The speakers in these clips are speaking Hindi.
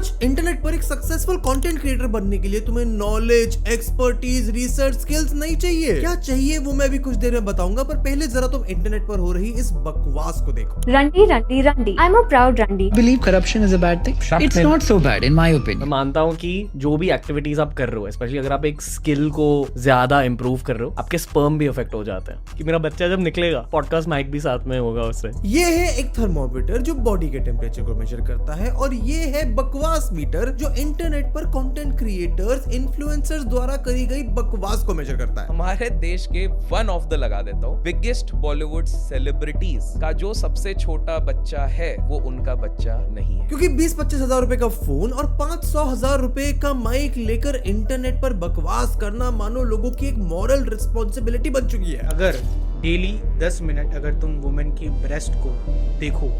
आज इंटरनेट पर एक सक्सेसफुल कंटेंट क्रिएटर बनने के लिए तुम्हें नॉलेज, एक्सपर्टीज, रिसर्च स्किल्स नहीं चाहिए। क्या चाहिए वो मैं भी कुछ देर में बताऊंगा, पर पहले जरा तुम इंटरनेट पर हो रही इस बकवास को देखो। Randy, Randy, Randy. I'm a proud Randy. Believe corruption is a bad thing? It's not so bad in my opinion. मैं मानता हूँ कि जो भी एक्टिविटीज आप कर रहे हो, स्पेशली अगर आप एक स्किल को ज्यादा इंप्रूव कर रहे हो, आपके स्पर्म भी इफेक्ट हो जाते हैं। कि मेरा बच्चा जब निकलेगा, पॉडकास्ट माइक भी साथ में होगा उससे। ये है एक थर्मोमीटर जो बॉडी के टेम्परेचर को मेजर करता है, और ये है बकवास मीटर जो इंटरनेट पर कंटेंट क्रिएटर्स, इन्फ्लुएंसर्स द्वारा करी गई बकवास को मेजर करता है। हमारे देश के वन ऑफ द लगा देता हूँ बिगेस्ट बॉलीवुड सेलिब्रिटीज का जो सबसे छोटा बच्चा है वो उनका बच्चा नहीं है, क्योंकि 20-25 हजार रुपए का फोन और 500,000 रुपए का माइक लेकर इंटरनेट पर बकवास करना मानो लोगों की एक मॉरल रिस्पॉन्सिबिलिटी बन चुकी है। अगर डेली 10 मिनट अगर तुम वुमेन की ब्रेस्ट को देखो,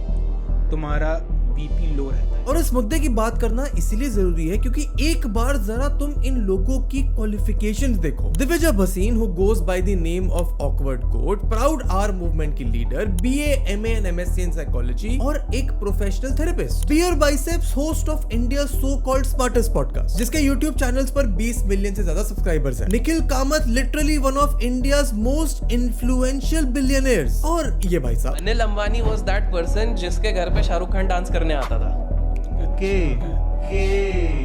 तुम्हारा बीपी लो रहता है। और इस मुद्दे की बात करना इसीलिए जरूरी है क्योंकि एक बार जरा तुम इन लोगों की क्वालिफिकेशंस देखो। Divya Bhasin, who goes by the name of awkward goat, proud R movement की leader, BA, MA and MSc इन साइकोलॉजी और एक professional therapist. Beer biceps, host of India so called smartest podcast, जिसके YouTube चैनल्स पर 20 मिलियन से ज्यादा सब्सक्राइबर्स हैं। Nikhil Kamath, literally one of India's most influential billionaires. और ये भाई साहब Anil Ambani was that person जिसके घर पे शाहरुख खान डांस करने आता था।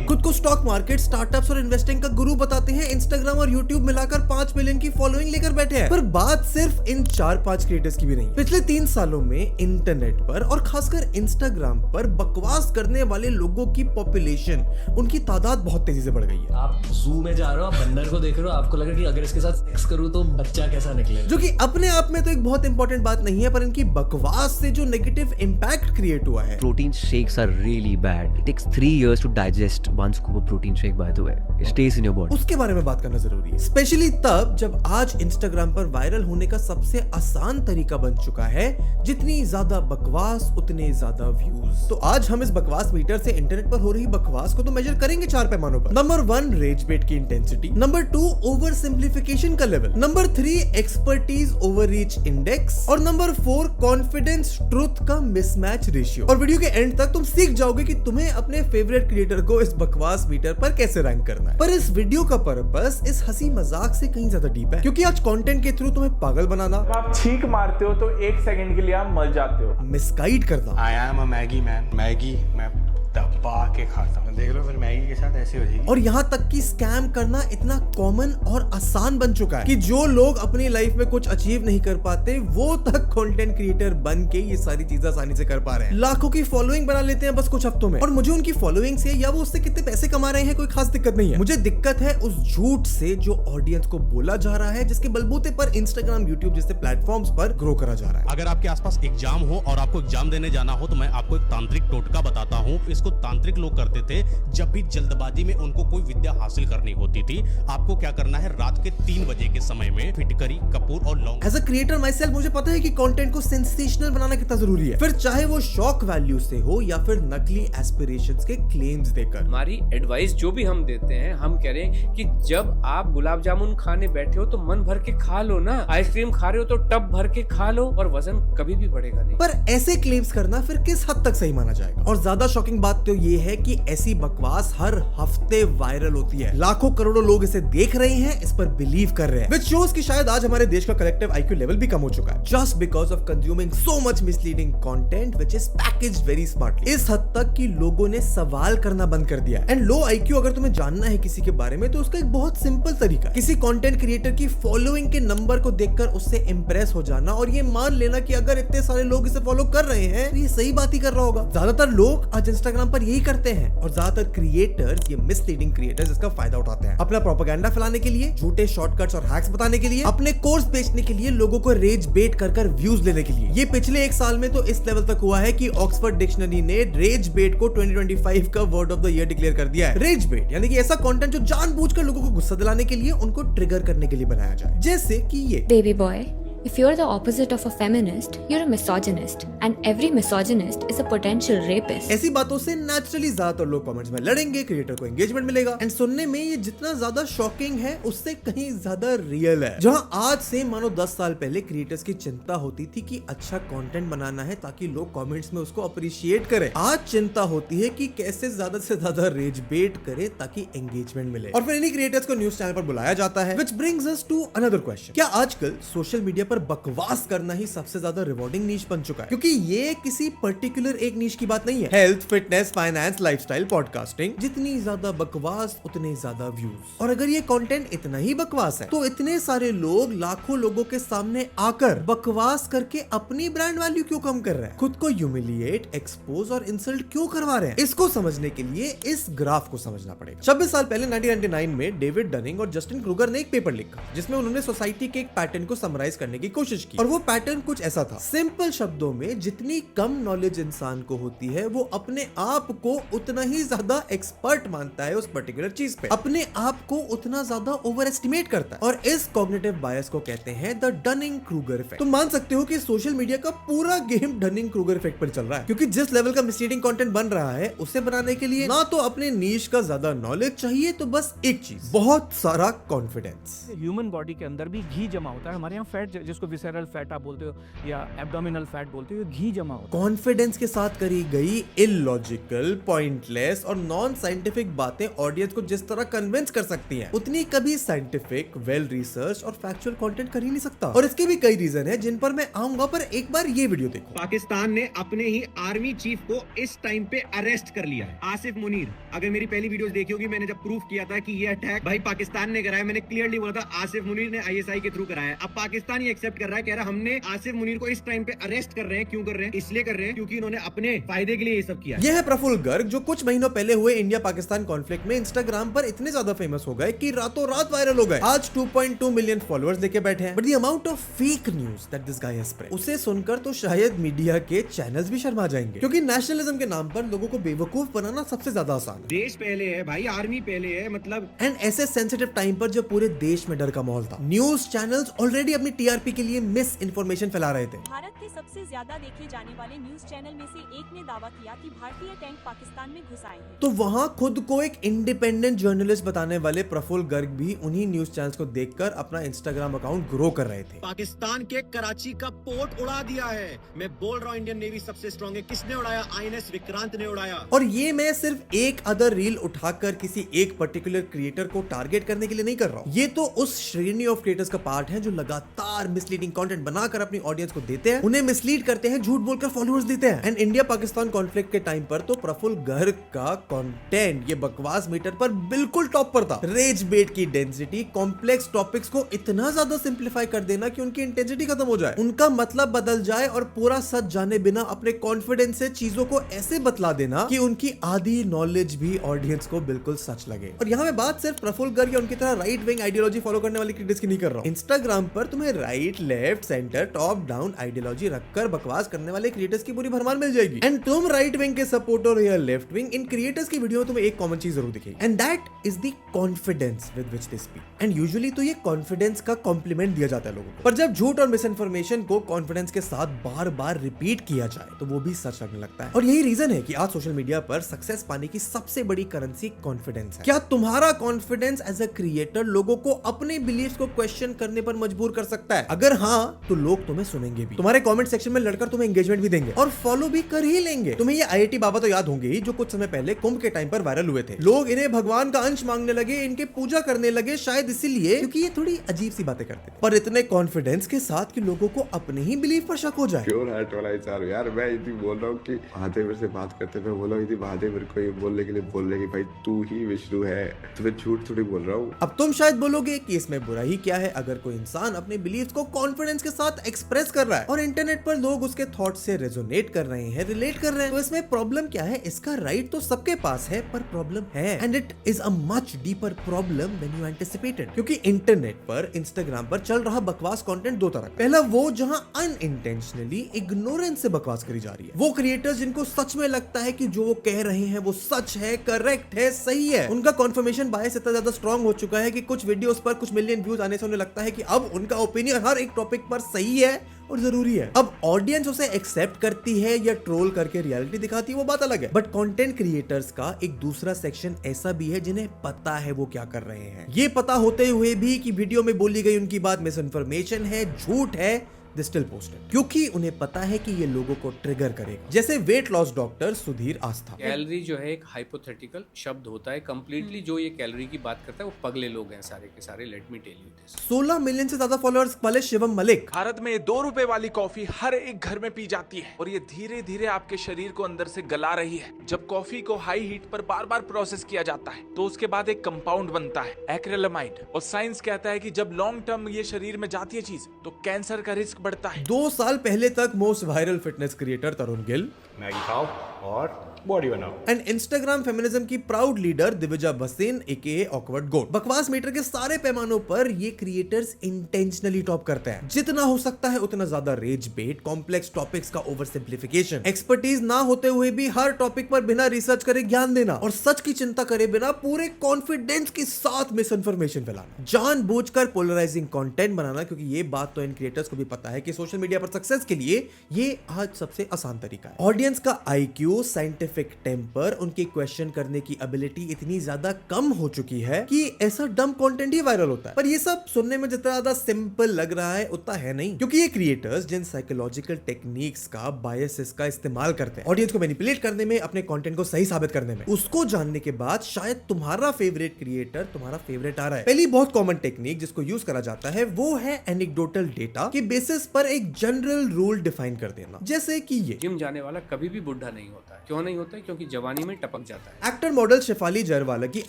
खुद को स्टॉक मार्केट, स्टार्टअप्स और इन्वेस्टिंग का गुरु बताते हैं। इंस्टाग्राम और यूट्यूब मिलाकर 5 मिलियन की फॉलोइंग लेकर बैठे हैं। पर बात सिर्फ इन 4-5 क्रिएटर्स की भी नहीं। पिछले 3 सालों में इंटरनेट पर और खासकर इंस्टाग्राम पर बकवास करने वाले लोगों की पॉपुलेशन, उनकी तादाद बहुत तेजी से बढ़ गई है। आप जू में जा रहे हो, आप बंदर को देख रहे हो, आपको लगा कि अगर इसके साथ सेक्स करूं तो बच्चा कैसा निकलेगा, जो कि अपने आप में तो एक बहुत इंपॉर्टेंट बात नहीं है, पर इनकी बकवास से जो नेगेटिव इम्पैक्ट क्रिएट हुआ है। Protein shakes are really bad. It takes 3 years to digest one scoop of protein shake, by the way. It stays in your body. उसके बारे में बात करना जरूरी है, स्पेशली तब जब आज इंस्टाग्राम पर वायरल होने का सबसे आसान तरीका बन चुका है। जितनी ज्यादा बकवास उतने ज्यादा व्यूज। तो आज हम इस बकवास मीटर से इंटरनेट पर हो रही बकवास को तो मेजर करेंगे 4 पैमानों पर। नंबर 1, रेज बेट की इंटेंसिटी। नंबर 2, ओवर सिंप्लीफिकेशन का level. Number 3, expertise over reach index. और नंबर 4, कॉन्फिडेंस ट्रुथ का मिसमैच रेशियो। और वीडियो के एंड तक तुम सीख जाओगे कि तुम्हें अपने फेवरेट क्रिएटर को इस बकवास मीटर पर कैसे रैंक करना है। पर इस वीडियो का पर्पस इस हंसी मजाक से कहीं ज्यादा डीप है, क्योंकि आज कंटेंट के थ्रू तुम्हें पागल बनाना, आप छींक मारते हो तो 1 सेकंड के लिए आप मर जाते हो, मिसगाइड करना, I am a Maggi man, Maggi मैं दबा के खाता हूँ, देख लो फिर मैगी के साथ ऐसी हो जाएगी। और यहाँ तक कि स्कैम करना इतना कॉमन और आसान बन चुका है कि जो लोग अपनी लाइफ में कुछ अचीव नहीं कर पाते, वो तक कंटेंट क्रिएटर बन के ये सारी चीजें आसानी से कर पा रहे हैं। लाखों की फॉलोइंग बना लेते हैं बस कुछ हफ्तों में। और मुझे उनकी फॉलोइंग से या वो उससे कितने पैसे कमा रहे हैं कोई खास दिक्कत नहीं है। मुझे दिक्कत है उस झूठ से जो ऑडियंस को बोला जा रहा है, जिसके बलबूते पर इंस्टाग्राम, यूट्यूब जैसे प्लेटफॉर्म्स पर ग्रो करा जा रहा है। अगर आपके आसपास एग्जाम हो और आपको एग्जाम देने जाना हो तो मैं आपको एक तांत्रिक टोटका बताता हूँ। इसको तांत्रिक लोग करते थे जब भी जल्दबाजी में उनको कोई विद्या हासिल करनी होती थी। आपको क्या करना है, रात के 3 बजे के समय में फिटकरी, कपूर और लौंग। As a creator myself मुझे पता है कि कंटेंट को सेंसेशनल बनाना कितना जरूरी है, फिर चाहे वो शॉक वैल्यू से हो या फिर नकली एस्पिरेशंस के क्लेम्स देकर। हमारी एडवाइस जो भी हम देते हैं, हम कह रहे हैं कि जब आप गुलाब जामुन खाने बैठे हो तो मन भर के खा लो ना, आइसक्रीम खा रहे हो तो टब भर के खा लो और वजन कभी भी बढ़ेगा नहीं। पर ऐसे क्लेम्स करना फिर किस हद तक सही माना जाएगा? और ज्यादा शॉकिंग बात तो ये है कि ऐसी बकवास हर हफ्ते वायरल होती है। लाखों करोड़ों लोग इसे देख रहे हैं, इस पर बिलीव कर रहे हैं, which shows कि शायद आज हमारे देश का कलेक्टिव IQ लेवल भी कम हो चुका है, just because of consuming so much misleading content which is packaged very smartly। इस हद तक कि लोगों ने सवाल करना बंद कर दिया है। एंड लो IQ अगर तुम्हें जानना है किसी के बारे में तो उसका एक बहुत सिंपल तरीका है, किसी कंटेंट क्रिएटर की फॉलोइंग के नंबर को देखकर उससे इंप्रेस हो जाना और ये मान लेना कि अगर इतने सारे लोग इसे फॉलो कर रहे हैं तो ये सही बात ही कर रहा होगा। ज्यादातर लोग आज इंस्टाग्राम पर यही करते हैं और ज्यादातर क्रिएटर्स, ये मिसलीडिंग क्रिएटर्स, इसका फायदा उठाते हैं अपना प्रोपेगेंडा फैलाने के लिए, झूठे शॉर्टकट्स और हैक्स बताने के लिए, अपने कोर्स बेचने के लिए, लोगों को रेज बेट कर व्यूज लेने के लिए। ये पिछले 1 साल में तो इस लेवल तक हुआ है कि ऑक्सफोर्ड डिक्शनरी ने रेज बेट को 2025 का word of the year declare कर दिया है। रेज बेट यानी कि ऐसा कंटेंट जो जानबूझकर लोगों को गुस्सा दिलाने के लिए, उनको ट्रिगर करने के लिए बनाया जाए, जैसे कि ये। Baby boy, if you're the opposite of a feminist, you're a misogynist. and every misogynist is a potential rapist. ऐसी बातों से नेचुरली ज्यादातर लोग कमेंट्स में लड़ेंगे, क्रिएटर को एंगेजमेंट मिलेगा एंड सुनने में ये जितना ज्यादा शॉकिंग है उससे कहीं ज्यादा रियल है। जहां आज से मानो 10 साल पहले क्रिएटर्स की चिंता होती थी कि अच्छा कंटेंट बनाना है ताकि लोग कमेंट्स में उसको अप्रिशिएट करें, आज चिंता होती है कि कैसे ज्यादा से ज्यादा रेज बेट करे ताकि एंगेजमेंट मिले। और फिर इन्हीं क्रिएटर्स को न्यूज चैनल पर बुलाया जाता है। Which brings us to another question, क्या आजकल सोशल मीडिया पर बकवास करना ही सबसे ज्यादा रिवॉर्डिंग नीश बन चुका है? क्योंकि ये किसी पर्टिकुलर एक नीश की बात नहीं है। Health, fitness, finance, lifestyle, podcasting, जितनी ज्यादा बकवास उतने ज्यादा व्यूज। और अगर ये कंटेंट इतना ही बकवास है तो इतने सारे लोग लाखों लोगों के सामने आकर बकवास करके अपनी ब्रांड वैल्यू क्यों कम कर रहे हैं? खुद को ह्यूमिलिएट, एक्सपोज और इंसल्ट क्यों करवा रहे हैं? इसको समझने के लिए इस ग्राफ को समझना पड़ेगा। 26 साल पहले 1999 में डेविड डनिंग और जस्टिन क्रूगर ने एक पेपर लिखा जिसमें उन्होंने सोसाइटी के एक पैटर्न को समराइज करने की कोशिश की। और वो पैटर्न कुछ ऐसा था, सिंपल शब्दों में जितनी कम नॉलेज इंसान को होती है वो अपने आप को उतना ही ज्यादा एक्सपर्ट मानता है उस पर्टिकुलर चीज पे, अपने आप को उतना ज्यादा ओवर एस्टिमेट करता है। और इस कॉग्निटिव बायस को कहते हैं द डनिंग क्रूगर इफेक्ट। तुम मान सकते हो कि सोशल मीडिया का पूरा गेम डनिंग क्रूगर इफेक्ट पर चल रहा है, क्योंकि जिस लेवल का मिसलीडिंग कंटेंट बन रहा है उसे बनाने के लिए ना तो अपने नीश का ज्यादा नॉलेज चाहिए, तो बस एक चीज, बहुत सारा कॉन्फिडेंस। ह्यूमन बॉडी के अंदर भी घी जमा होता है। हमारे यहाँ फैट, जिसको विसेरल फैट आप बोलते हो या एब्डोमिनल फैट बोलते हो, घी जमा होता है। कॉन्फिडेंस के साथ करी गई इलॉजिकल, पॉइंटलेस और नॉन साइंटिफिक बातें ऑडियंस को जिस तरह कन्विंस कर सकती हैं, उतनी कभी साइंटिफिक, वेल रिसर्च और फैक्चुअल कंटेंट कर ही नहीं सकता। और इसके भी कई रीजन है जिन पर मैं आऊंगा, पर एक बार ये वीडियो देखो। पाकिस्तान ने अपने ही आर्मी चीफ को इस टाइम पे अरेस्ट कर लिया है, आसिफ मुनीर। अगर मेरी पहली वीडियोस देखी होगी, मैंने जब प्रूफ किया था कि ये अटैक भाई पाकिस्तान ने कराया, मैंने क्लियरली बोला था आसिफ मुनीर ने ISI के थ्रू कराया। अब पाकिस्तान ये एक्सेप्ट कर रहा है, कह रहा हमने आसिफ मुनीर को इस टाइम पे अरेस्ट कर रहे हैं। क्यों कर रहे हैं? इसलिए कर रहे हैं क्योंकि इन्होंने अपने फायदे के लिए ये सब किया। यह है प्रफुल्ल गर्ग, जो कुछ महीनों पहले हुए इंडिया पाकिस्तान कॉन्फ्लिक्ट में इंस्टाग्राम पर इतने ज्यादा फेमस हो गए कि रातों रात वायरल हो गए। आज 2.2 मिलियन फॉलोअर्स लेके बैठे हैं। But the amount of fake news that this guy has spread, उसे सुनकर तो शायद मीडिया के चैनल्स भी शर्मा जाएंगे, क्योंकि नेशनलिज्म के नाम पर लोगों को बेवकूफ बनाना सबसे ज्यादा आसान है। देश पहले है भाई, आर्मी पहले है, मतलब। एंड ऐसे सेंसिटिव टाइम पर जब पूरे देश में डर का माहौल था, न्यूज चैनल्स ऑलरेडी अपनी TRP के लिए मिस इन्फॉर्मेशन फैला रहे थे। भारत के सबसे ज्यादा देखे जाने वाले न्यूज चैनल में से एक ने दावा किया कि भारतीय टैंक पाकिस्तान में घुस आए हैं। तो वहाँ खुद को एक इंडिपेंडेंट जर्नलिस्ट बताने वाले प्रफुल्ल गर्ग भी उन्हीं न्यूज चैनल्स को देखकर अपना इंस्टाग्राम अकाउंट ग्रो कर रहे थे। पाकिस्तान के कराची का पोर्ट उड़ा दिया है। मैं बोल रहा हूँ इंडियन नेवी सबसे स्ट्रॉन्ग है। किसने उड़ाया? INS विक्रांत ने उड़ाया। और ये मैं सिर्फ एक अदर रील उठाकर किसी एक पर्टिकुलर क्रिएटर को टारगेट करने के लिए नहीं कर रहा हूँ। ये तो उस श्रेणी ऑफ क्रिएटर्स का पार्ट है जो लगातार मिसलीडिंग कंटेंट बनाकर अपनी ऑडियंस को देते हैं, उन्हें मिसलीड करते हैं, झूठ बोलकर फॉलोअर्स देते हैं। एंड इंडिया पाकिस्तान कॉन्फ्लिक्ट के टाइम पर तो प्रफुल्ल गर्ग का कंटेंट ये बकवास मीटर पर बिल्कुल टॉप पर था। रेज बेट की डेंसिटी, कॉम्प्लेक्स टॉपिक्स को इतना ज्यादा सिंप्लीफाई कर देना कि उनकी इंटेंसिटी खत्म हो जाए, उनका मतलब बदल जाए और पूरा सच जाने बिना अपने कॉन्फिडेंस से चीजों को ऐसे बतला देना कि उनकी आधी नॉलेज भी ऑडियंस को बिल्कुल सच लगे। और यहाँ मैं बात सिर्फ प्रफुल्ल गर्ग या उनकी तरह राइट विंग आइडियोलॉजी फॉलो करने वाली क्रिएटर्स की नहीं कर रहा हूँ। इंस्टाग्राम पर तुम्हें right, left, centre, top down ideology रखकर बकवास करने वाले क्रिएटर्स की पूरी भरमार मिल जाएगी। एंड तुम राइट विंग के सपोर्टर या लेफ्ट विंग, इन क्रिएटर्स की वीडियो में तुम्हें एक कॉमन चीज जरूर दिखेगी, and that is the confidence with which they speak. And usually तो ये कॉन्फिडेंस का कॉम्प्लीमेंट दिया जाता है लोगों को, पर जब झूठ और मिस इन्फॉर्मेशन को कॉन्फिडेंस के साथ बार बार रिपीट किया जाए तो वो भी सच लगने लगता है। और यही रीजन है कि आज सोशल मीडिया पर सक्सेस पाने की सबसे बड़ी करेंसी कॉन्फिडेंस है। क्या तुम्हारा कॉन्फिडेंस एज अ क्रिएटर लोगों को अपने बिलीफ को क्वेश्चन करने पर मजबूर कर सकता है? अगर हाँ, तो लोग तुम्हें सुनेंगे भी, तुम्हारे कमेंट सेक्शन में लड़कर तुम्हें एंगेजमेंट भी देंगे और फॉलो भी कर ही लेंगे। तुम्हें ये IIT बाबा तो याद होंगे ही, जो कुछ समय पहले कुंभ के टाइम पर वायरल हुए थे। लोग इन्हें भगवान का अंश मांगने लगे, इनके पूजा करने लगे, शायद इसीलिए क्योंकि ये थोड़ी अजीब सी बातें करते थे, पर इतने कॉन्फिडेंस के साथ कि लोगों को अपने ही बिलीफ पर शक हो जाए। प्योर हार्ट वाला इंसान यार। मैं इतनी बोल रहा हूँ कि महादेव मेरे से बात करते, मैं बोला इतनी महादेव मेरे को ये बोलने के लिए बोल रहे कि भाई तू ही विष्णु है, तो मैं झूठ थोड़ी बोल रहा हूँ। अब तुम शायद बोलोगे कि इसमें बुरा ही क्या है अगर कोई इंसान अपने बिलीफ को कॉन्फिडेंस के साथ एक्सप्रेस कर रहा है और इंटरनेट पर लोग उसके थॉट से रेजोनेट कर रहे हैं, रिलेट कर रहे हैं, तो इसमें प्रॉब्लम क्या है? इसका राइट तो सबके पास है, पर प्रॉब्लम है, and it is a much deeper problem than you anticipated. क्योंकि इंटरनेट पर, इंस्टाग्राम पर चल रहा बकवास कंटेंट दो तरह। पहला वो जहां अनइंटेंशनली इग्नोरेंस से बकवास करी जा रही है, वो क्रिएटर्स जिनको सच में लगता है कि जो वो कह रहे हैं वो सच है, करेक्ट है, सही है। उनका कन्फर्मेशन बायस इतना ज्यादा स्ट्रांग हो चुका है कि कुछ वीडियोस पर कुछ मिलियन व्यूज आने से उन्हें लगता है कि अब उनका ओपिनियन हर एक टॉपिक पर सही है और जरूरी है। अब ऑडियंस उसे एक्सेप्ट करती है या ट्रोल करके रियलिटी दिखाती है वो बात अलग है, बट कंटेंट क्रिएटर्स का एक दूसरा सेक्शन ऐसा भी है जिन्हें पता है वो क्या कर रहे हैं। ये पता होते हुए भी कि वीडियो में बोली गई उनकी बात मिस इन्फॉर्मेशन है, झूठ है, दे स्टिल पोस्ट इट, क्योंकि उन्हें पता है कि ये लोगों को ट्रिगर करेगा। जैसे वेट लॉस डॉक्टर सुधीर आस्था। कैलोरी जो है एक हाइपोथेटिकल शब्द होता है, कंप्लीटली जो ये कैलोरी की बात करता है वो पगले लोग हैं सारे के सारे। Let me tell you this. 16 million से ज्यादा फॉलोअर्स वाले शिवम मलिक। भारत में 2 रुपए वाली कॉफी हर एक घर में पी जाती है और ये धीरे धीरे आपके शरीर को अंदर से गला रही है। जब कॉफी को हाई हीट पर बार बार प्रोसेस किया जाता है तो उसके बाद एक कंपाउंड बनता है एक्रिलामाइड, और साइंस कहता है कि जब लॉन्ग टर्म ये शरीर में जाती है चीज तो कैंसर का रिस्क बढ़ता है। 2 साल पहले तक मोस्ट वायरल फिटनेस क्रिएटर तरुण गिल, मैगी खाओ और बॉडी बनाओ, एंड इंस्टाग्राम फेमिनिज्म की प्राउड लीडर दिविजा भसीन एके ऑकवर्ड गोट। बकवास मीटर के सारे पैमानों पर ये क्रिएटर्स इंटेंशनली टॉप करते हैं। जितना हो सकता है उतना ज्यादा रेज बेट, कॉम्प्लेक्स टॉपिक्स का ओवर सिंप्लीफिकेशन, एक्सपर्टीज ना होते हुए भी हर टॉपिक पर बिना रिसर्च करे ज्ञान देना और सच की चिंता करे बिना पूरे कॉन्फिडेंस के साथ मिस इन्फॉर्मेशन फैलाना, जानबूझकर पोलराइजिंग कंटेंट बनाना, क्योंकि ये बात तो इन क्रिएटर्स को भी पता है कि सोशल मीडिया पर सक्सेस के लिए ये आज सबसे आसान तरीका है। ऑडियंस का IQ, साइंटिफिक टेम्पर, उनकी क्वेश्चन करने की एबिलिटी इतनी ज्यादा कम हो चुकी है कि ऐसा डम कंटेंट ही वायरल होता है। पर ये सब सुनने में जितना ज्यादा सिंपल लग रहा है उतना है नहीं, क्योंकि ये क्रिएटर्स जिन साइकोलॉजिकल टेक्निक्स का, बायसेस का इस्तेमाल करते हैं ऑडियंस को मैनिपुलेट करने में, अपने कंटेंट को सही साबित करने में, उसको जानने के बाद शायद तुम्हारा फेवरेट क्रिएटर तुम्हारा फेवरेट आ रहा है। पहली बहुत कॉमन टेक्निक जिसको यूज करा जाता है वो है एनेक्डोटल डेटा के बेसिस पर एक जनरल रूल डिफाइन कर देना। जैसे कि ये जिम जाने वाला कभी भी बुढ़ा नहीं होता है। क्यों नहीं होता है? क्योंकि जवानी में टपक जाता है। एक्टर मॉडल शेफाली जयरवाला की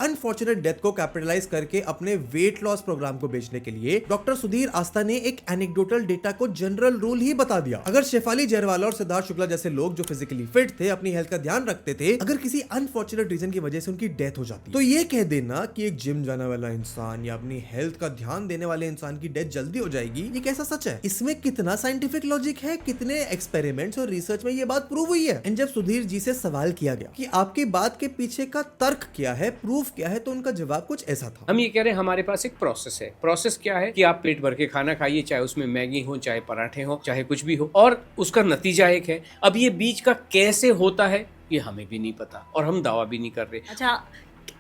अनफॉर्चुनेट डेथ को कैपिटलाइज करके अपने वेट लॉस प्रोग्राम को बेचने के लिए डॉक्टर सुधीर आस्था ने एक एनेक्डोटल डेटा को जनरल रूल ही बता दिया। अगर शेफाली जयरवाला और सिद्धार्थ शुक्ला जैसे लोग जो फिजिकली फिट थे, अपनी हेल्थ का ध्यान रखते थे, अगर किसी अनफॉर्चुनेट रीजन की वजह से उनकी डेथ हो जाती तो ये कह देना कि एक जिम जाने वाला इंसान या अपनी हेल्थ का ध्यान देने वाले इंसान की डेथ जल्दी हो जाएगी, ये कैसा सच है? इसमें कितना साइंटिफिक लॉजिक है, कितने एक्सपेरिमेंट्स और रिसर्च में ये बात प्रूव हुई है? एंड जब सुधीर जी से सवाल किया गया कि आपकी बात के पीछे का तर्क क्या है, प्रूफ क्या है, तो उनका जवाब कुछ ऐसा था। हम ये कह रहे हैं हमारे पास एक प्रोसेस है। प्रोसेस क्या है कि आप पेट भर के खाना खाइए, चाहे उसमें मैगी हो, चाहे पराठे हो, चाहे कुछ भी हो, और उसका नतीजा एक है। अब ये बीच का कैसे होता है ये हमें भी नहीं पता और हम दावा भी नहीं कर रहे। अच्छा,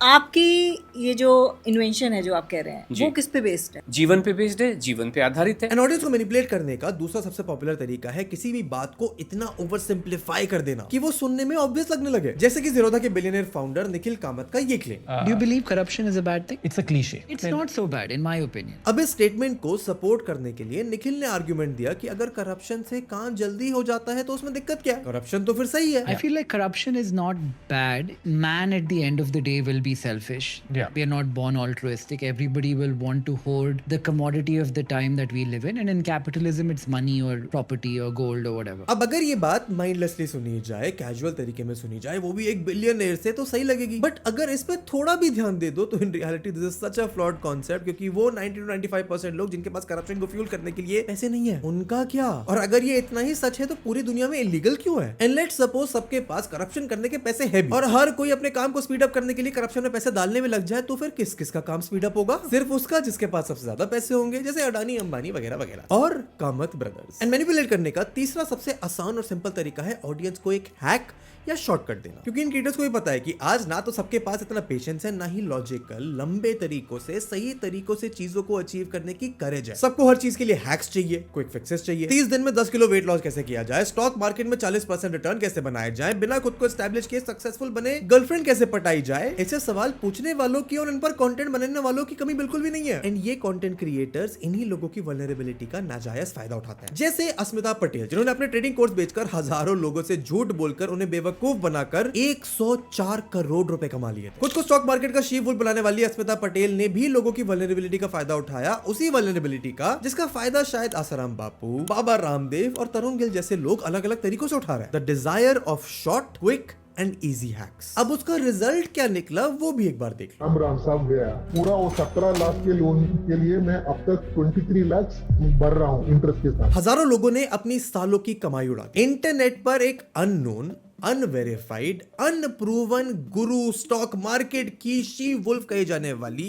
आपकी ये जो इन्वेंशन है जो आप कह रहे हैं वो किस पे बेस्ड है? जीवन पे बेस्ड है, जीवन पे आधारित है। एंड ऑडियंस को मैनिपुलेट करने का दूसरा सबसे पॉपुलर तरीका है किसी भी बात को इतना ओवर सिंप्लीफाई कर देना कि वो सुनने में ऑब्वियस लगने लगे। जैसे कि ज़ीरोधा के बिलियनियर फाउंडर निखिल कामत का ये claim. Do you believe corruption is a bad thing? It's a cliche. It's not so bad in my opinion. अब इस स्टेटमेंट को सपोर्ट करने के लिए निखिल ने आर्गुमेंट दिया कि अगर करप्शन से काम जल्दी हो जाता है तो उसमें दिक्कत क्या है? करप्शन तो फिर सही है। I feel like corruption is not bad. Man at the end of the day will be selfish. Yeah. We are not born altruistic. Everybody will want to hoard the commodity of the time that we live in. And in capitalism, it's money or property or gold or whatever. अब अगर ये बात माइंडलेसली सुनी जाए, कैजुअल तरीके में सुनी जाए, वो भी एक बिलियनर से, तो सही लगेगी। बट अगर इस पे थोड़ा भी ध्यान दे दो तो in reality this is such a flawed concept, क्योंकि वो 90 to 95% लोग जिनके पास करप्शन को फ्यूल करने के लिए पैसे नहीं है, उनका क्या? और अगर ये इतना ही सच है तो पूरी दुनिया में इलीगल क्यों है? एंड लेट्स सपोज सबके पास करप्शन करने के पैसे है भी, और हर कोई अपने काम को स्पीड अप करने के लिए करप्शन में पैसे डालने में लग जाए, तो फिर किस किस का काम स्पीड अप होगा? सिर्फ उसका जिसके पास सबसे ज्यादा पैसे होंगे, जैसे अडानी, अंबानी वगैरह वगैरह और कामत ब्रदर्स। एंड मैनिपुलेट करने का तीसरा सबसे आसान और सिंपल तरीका है ऑडियंस को एक हैक या शॉर्टकट देना, क्योंकि इन क्रिएटर्स को भी पता है कि आज ना तो सबके पास इतना पेशेंस है, ना ही लॉजिकल लंबे तरीकों से, सही तरीकों से चीजों को अचीव करने की करेज है। सबको हर चीज के लिए हैक्स चाहिए, क्विक फिक्सेस चाहिए। 30 दिन में 10 किलो वेट लॉस कैसे किया जाए, स्टॉक मार्केट में 40% रिटर्न कैसे बनाया जाए, बिना खुद को एस्टैब्लिश किए सक्सेसफुल बने गर्लफ्रेंड कैसे पटाई जाए, ऐसे सवाल पूछने वालों की और इन पर कंटेंट बनाने वालों की कमी बिल्कुल भी नहीं है। एंड ये कंटेंट क्रिएटर्स इन्हीं लोगों की वल्नरेबिलिटी का नाजायज फायदा उठाते हैं, जैसे अस्मिता पटेल, जिन्होंने अपने ट्रेडिंग कोर्स बेचकर हजारों लोगों से झूठ बोलकर उन्हें बेवकूफ बनाकर 104 करोड़ रुपए कमा लिए। खुद को स्टॉक मार्केट का शी वुल्फ बनाने वाली अस्मिता पटेल ने भी लोगों की वल्नरेबिलिटी का फायदा उठाया, उसी वल्नरेबिलिटी का जिसका फायदा शायद आसाराम बापू, बाबा रामदेव और तरुण गिल जैसे लोग अलग अलग तरीकों से उठा रहे हैं। The desire of short, quick and easy hacks. अब उसका रिजल्ट क्या निकला वो भी एक बार देख लो। राम साहब गया पूरा वो 17 लाख के लोन के लिए मैं अब तक 23 लाख भर रहा हूँ इंटरेस्ट के साथ। हजारों लोगों ने अपनी सालों की कमाई उड़ा दी। इंटरनेट पर एक अननोन, अनवेरिफाइड, अनप्रूवन गुरु, स्टॉक मार्केट की शी वुल्फ कही जाने वाली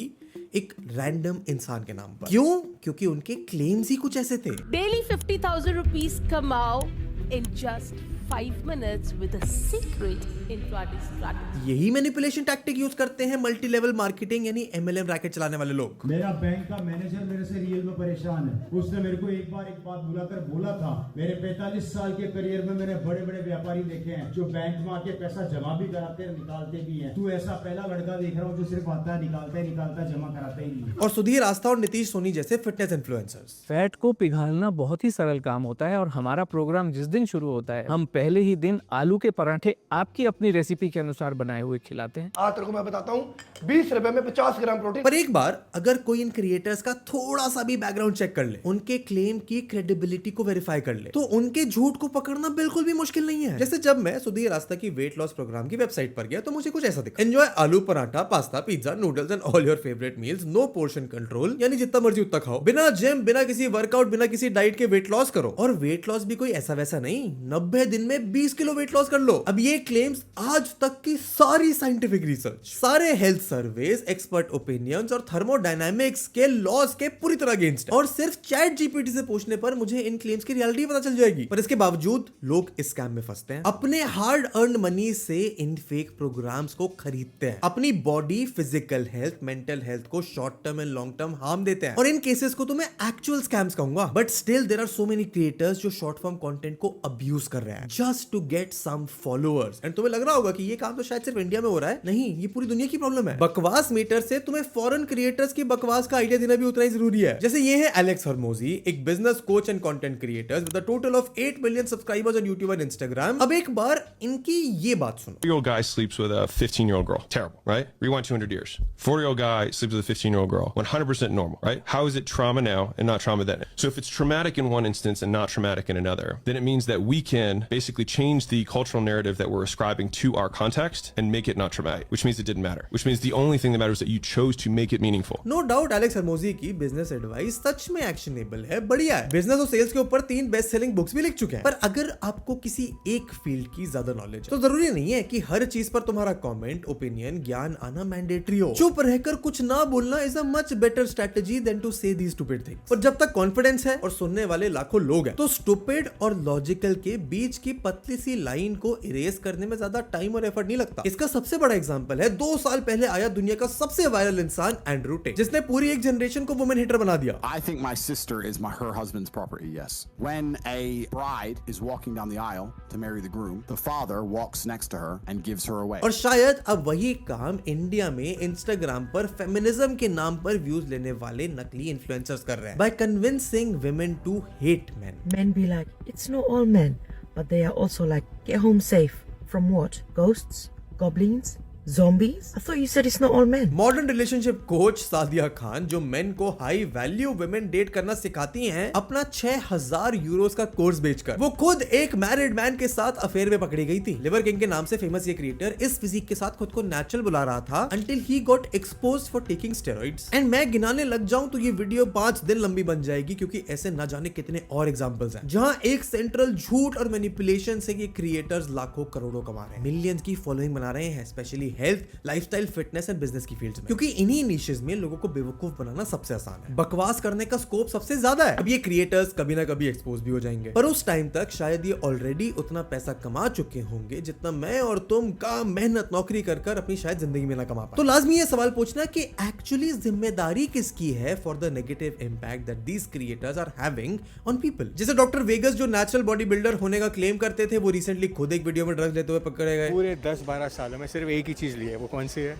एक रैंडम इंसान के नाम पर। क्यों? क्योंकि उनके क्लेम्स ही कुछ ऐसे थे। Daily 50,000 rupees कमाओ in just 5 minutes with a secret inflated strategy. यही मैनिपुलेशन टैक्टिक यूज करते हैं मल्टी लेवल मार्केटिंग यानी MLM रैकेट चलाने वाले लोग। मेरा बैंक का मैनेजर मेरे से रियल में परेशान है। उसने मेरे को एक बात बुलाकर बोला था, मेरे 45 साल के करियर में मैंने बड़े बड़े व्यापारी देखे हैं जो बैंक में आके पैसा जमा भी कराते हैं, निकालते भी हैं। तू ऐसा पहला लड़का देख रहा हूँ जो सिर्फ आता है, निकालता है, जमा कराता ही नहीं। और सुधीर आस्था और नीतीश सोनी जैसे फिटनेस इन्फ्लुएंसर्स। फैट को पिघालना बहुत ही सरल काम होता है और हमारा प्रोग्राम जिस दिन शुरू होता है हम पहले ही दिन आलू के पराठे आपकी अपनी रेसिपी के अनुसार बनाए हुए खिलाते हैं। आज तेरे को मैं बताता हूँ 20 रुपए में 50 ग्राम प्रोटीन। पर एक बार अगर कोई इन क्रिएटर्स का थोड़ा सा भी बैकग्राउंड चेक कर ले, उनके क्लेम की क्रेडिबिलिटी को वेरीफाई कर ले, तो उनके झूठ को पकड़ना बिल्कुल भी मुश्किल नहीं है। जैसे जब मैं सुधीर आस्था की वेट लॉस प्रोग्राम की वेबसाइट पर गया तो मुझे कुछ ऐसा दिखा, enjoy aloo paratha, pasta, pizza, noodles and all your favourite meals, no portion control, यानी जितना मर्जी उतना खाओ, बिना जिम, बिना किसी वर्कआउट, बिना किसी डाइट के वेट लॉस करो। और वेट लॉस भी कोई ऐसा वैसा नहीं, 90 दिन में 20 किलो वेट लॉस कर लो। अब ये क्लेम्स आज तक की सारी साइंटिफिक रिसर्च, सारे हेल्थ सर्वेस, एक्सपर्ट ओपिनियंस और थर्मोडायनामिक्स के लॉस के पूरी तरह अगेंस्ट है। और सिर्फ चैट जीपीटी से पूछने पर मुझे इन क्लेम्स की रियलिटी पता चल जाएगी। पर इसके बावजूद लोग इस स्कैम में फंसते हैं, अपने हार्ड अर्न मनी से इन फेक प्रोग्राम्स को खरीदते हैं, अपनी body, physical health, mental health को short term and long term harm देते हैं। और इन केसेस को तो मैं एक्चुअल स्कैम्स कहूंगा। But still there are so many creators जो शॉर्ट फॉर्म कंटेंट को अब्यूज कर रहे हैं just to get some followers. And तुम्हें लग रहा होगा कि ये काम तो शायद सिर्फ इंडिया में हो रहा है। नहीं, ये पूरी दुनिया की प्रॉब्लम है। बकवास मीटर से तुम्हें फॉरेन क्रिएटर्स की बकवास का आइडिया देना भी उतना ही जरूरी है। जैसे ये है एलेक्स हरमोजी, एक business coach and content creator with a total of 8 million subscribers on YouTube and Instagram. अब एक बार इनकी ये बात सुनो। 40-year-old guy sleeps with a 15-year-old girl. Terrible, right? Rewind 200 years. 40-year-old guy sleeps with a 15-year-old girl. 100% normal, right? How is it trauma now and not trauma then? So if it's traumatic in one instance and not traumatic in another, then it means that we can basically change the cultural narrative that we're ascribing to our context and make it not traumatic, which means it didn't matter. Which means the only thing that matters is that you chose to make it meaningful. No doubt Alex Hormozi की बिजनेस एडवाइस सच में एक्शनेबल है, बढ़िया है। बिजनेस और सेल्स के ऊपर 3 बेस्ट सेलिंग बुक्स भी लिख चुके हैं। पर अगर आपको किसी एक फील्ड की ज्यादा नॉलेज है तो जरूरी नहीं है कि हर चीज पर तुम्हारा कमेंट, ओपिनियन, ज्ञान आना मैंडेटरी हो। चुप रहकर कुछ ना बोलना is a much better strategy than to say these stupid things. और जब तक कॉन्फिडेंस है और सुनने वाले लाखों लोग हैं तो स्टूपिड और लॉजिकल के बीच की पतली सी लाइन को इरेज करने में ज्यादा टाइम और एफर्ट नहीं लगता। इसका सबसे बड़ा एग्जांपल है 2 साल पहले आया दुनिया का सबसे वायरल इंसान एंड्रू टेट, जिसने पूरी एक जनरेशन को वुमेन हेटर बना दिया। I think my sister is her husband's property, yes. When a bride is walking down the aisle to marry the groom, the father walks next to her and gives her away. और शायद अब वही काम इंडिया में इंस्टाग्राम पर फेमिनिज्म के नाम पर व्यूज लेने वाले नकली इन्फ्लुएंसर्स कर रहे हैं by convincing women to hate men. Men be like, it's not all men, but they are also like, get home safe. From what? Ghosts? Goblins? Zombies? I thought you said it's not all men. Modern relationship coach Sadia Khan जो मेन को हाई वैल्यू वुमेन डेट करना सिखाती हैं अपना 6000 यूरोस का कोर्स बेचकर। वो खुद एक मैरिड मैन के साथ अफेयर में पकड़ी गई थी। लिवर किंग के नाम से फेमस ये क्रिएटर इस फिजिक के साथ खुद को नेचुरल बुला रहा था until he got exposed for taking steroids. And मैं गिनाने लग जाऊं तो ये वीडियो 5 दिन लंबी बन जाएगी क्योंकि ऐसे न जाने कितने और एग्जांपल्स हैं जहां एक सेंट्रल झूठ और मैनिपुलेशन से ये क्रिएटर्स लाखों करोड़ों कमा रहे हैं, मिलियंस की फॉलोइंग बना रहे हैं, specially health, lifestyle, fitness and business की फील्ड्स में, क्योंकि इन्हीं निशेस में लोगों को बेवकूफ बनाना सबसे आसान है। बकवास करने का स्कोप सबसे ज्यादा है। अब ये क्रिएटर्स कभी ना कभी एक्सपोज भी हो जाएंगे, पर उस टाइम तक शायद ये ऑलरेडी उतना पैसा कमा चुके होंगे जितना मैं और तुम काम, मेहनत, नौकरी कर कर अपनी शायद जिंदगी में ना कमा पाए। तो लाजमी ये सवाल पूछना कि एक्चुअली जिम्मेदारी किसकी है for the negative impact that these creators are having on people. जैसे डॉक्टर वेगस जो नेचुरल बॉडी बिल्डर होने का क्लेम करते थे, वो रिसेंटली खुद एक वीडियो में ड्रग्स लेते हुए पकड़े गए। पूरे 10-12 सालों में सिर्फ एक ही चीज ली है, वो कौन सी है?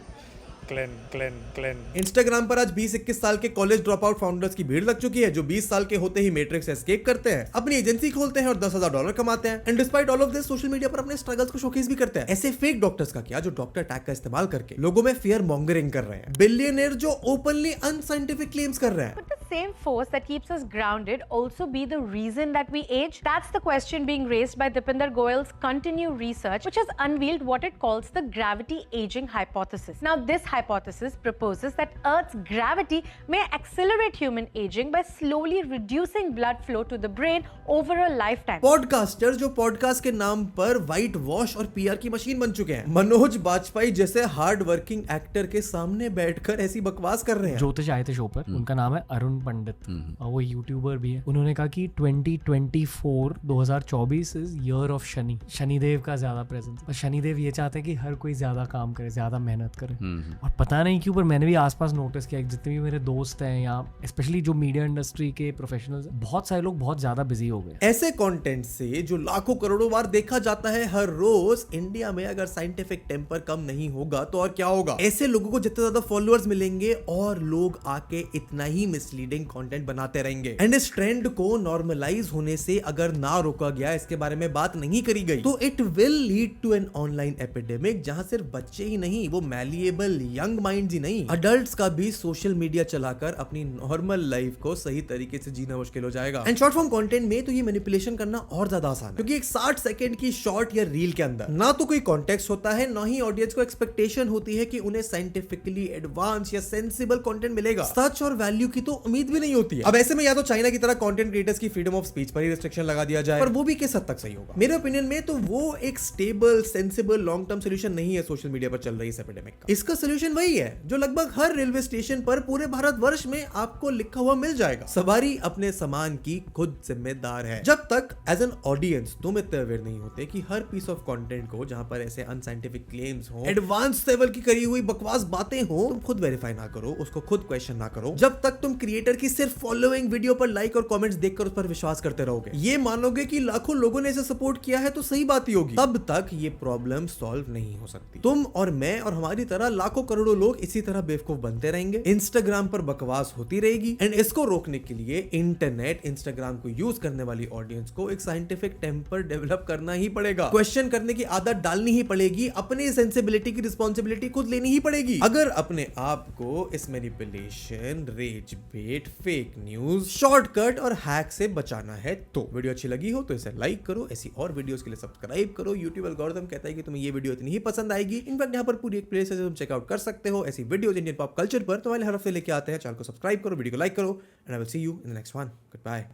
क्लेन। इंस्टाग्राम पर आज 20-21 साल के कॉलेज ड्रॉप आउट फाउंडर्स की भीड़ लग चुकी है जो 20 साल के होते ही मैट्रिक्स एस्केप करते हैं, अपनी एजेंसी खोलते हैं और $10,000 कमाते हैं। And despite all of this social media पर अपने स्ट्रगल्स को शोकेस भी करते हैं। ऐसे फेक डॉक्टर्स का क्या जो डॉक्टर टैग का इस्तेमाल करके लोगों में फियर मॉन्गरिंग कर रहे हैं, बिलियनियर जो ओपनली अनसाइंटिफिक क्लेम्स कर रहे हैं। same force that keeps us grounded also be the reason that we age? That's the question being raised by Dipinder Goyal's Continue research, which has unveiled what it calls the gravity aging hypothesis. Now, this hypothesis proposes that Earth's gravity may accelerate human aging by slowly reducing blood flow to the brain over a lifetime. Podcaster जो पॉडकास्ट के नाम पर व्हाइट वॉश और पीआर की मशीन बन चुके हैं, मनोज बाजपेयी जैसे हार्ड वर्किंग एक्टर के सामने बैठकर ऐसी बकवास कर रहे हैं। ज्योतिष आए थे शो पर, उनका नाम है अरुण पंडित, वो यूट्यूबर भी है। उन्होंने कहा कि 2024 is year of Shani, Shanidev का ज्यादा प्रेजेंस। और शनिदेव ये चाहते हैं कि हर कोई ज्यादा काम करे, ज्यादा मेहनत करे। और पता नहीं क्यों, पर मैंने भी आसपास नोटिस किया, जितने भी मेरे दोस्त हैं या स्पेशली जो मीडिया इंडस्ट्री के प्रोफेशनल्स, बहुत सारे लोग बहुत ज्यादा बिजी हो गए। ऐसे कंटेंट से जो लाखों करोड़ों बार देखा जाता है हर रोज, इंडिया में अगर साइंटिफिक टेम्पर कम नहीं होगा तो और क्या होगा? ऐसे लोगों को जितने ज्यादा फॉलोअर्स मिलेंगे और लोग आके इतना ही मिसलीडिंग कंटेंट बनाते रहेंगे। एंड इस ट्रेंड को नॉर्मलाइज होने से अगर ना रोका गया, इसके बारे में बात नहीं करी गई, तो it will lead to an online epidemic, जहां सिर्फ बच्चे ही नहीं, वो मैलिएबल यंग माइंड्स ही नहीं, अडल्ट्स का भी सोशल मीडिया चलाकर अपनी नॉर्मल लाइफ को सही तरीके से जीना मुश्किल हो जाएगा। एंड शॉर्ट फॉर्म कंटेंट में तो ये मैनिपुलेशन करना और ज्यादा आसान है, क्योंकि एक 60 सेकंड की शॉर्ट या रील के अंदर ना तो कोई कॉन्टेक्स्ट होता है, ना ही ऑडियंस को एक्सपेक्टेशन होती है कि उन्हें साइंटिफिकली एडवांस या सेंसिबल कंटेंट मिलेगा। सच और वैल्यू की तो उम्मीद भी नहीं होती है। अब ऐसे में या तो चाइना की तरह कंटेंट क्रिएटर्स की फ्रीडम ऑफ स्पीच पर ही रिस्ट्रिक्शन लगा दिया जाए, पर वो भी किस हद तक सही होगा? मेरे ओपिनियन में तो वो एक stable, sensible, long term solution नहीं है सोशल मीडिया पर चल रही इस एपिडेमिक का। इसका सोल्यूशन वही है जो लगभग हर रेलवे स्टेशन पर पूरे भारतवर्ष में आपको लिखा हुआ मिल जाएगा, सवारी अपने सामान की खुद जिम्मेदार है। जब तक एज एन ऑडियंस तुम इतने अवेयर नहीं होते कि हर पीस ऑफ कंटेंट को, जहां पर ऐसे अनसाइंटिफिक क्लेम्स हो, एडवांस लेवल की करी हुई बकवास बातें हो, तुम खुद वेरीफाई ना करो, उसको खुद क्वेश्चन ना करो, जब तक तुम क्रिएटर की सिर्फ फॉलोइंग वीडियो पर लाइक और कमेंट्स देखकर उस पर विश्वास करते रहोगे, ये मानोगे कि लाखों लोगों ने इसे सपोर्ट किया है तो सही बात ही होगी, तब तक ये प्रॉब्लम सॉल्व नहीं हो सकती। तुम और मैं और हमारी तरह लाखों करोड़ों लोग इसी तरह बेवकूफ बनते रहेंगे, इंस्टाग्राम पर बकवास होती रहेगी। एंड इसको रोकने के लिए इंटरनेट, इंस्टाग्राम को यूज करने वाली ऑडियंस को एक साइंटिफिक टेम्पर डेवलप करना ही पड़ेगा, क्वेश्चन करने की आदत डालनी ही पड़ेगी, अपनी सेंसिबिलिटी की रिस्पॉन्सिबिलिटी खुद लेनी ही पड़ेगी। अगर अपने आप को इस मैनिपुलेशन, रेज बेट, फेक न्यूज, शॉर्टकट और हैक से बचाना है तो वीडियो अच्छी लगी हो तो इसे लाइक करो, ऐसी और वीडियोस के लिए सब्सक्राइब करो। यूट्यूब एल्गोरिथम कहता है कि तुम्हें ये वीडियो इतनी ही पसंद आएगी। इनफैक्ट यहाँ पर पूरी एक प्लेलिस्ट है जो तुम चेकआउट कर सकते हो ऐसी वीडियोस इंडियन पॉप कल्चर पर, तुम्हारे हर हफ्ते लेके आते हैं। चैनल को सब्सक्राइब करो, वीडियो को लाइक करो, and I will see you in the next one. Good bye.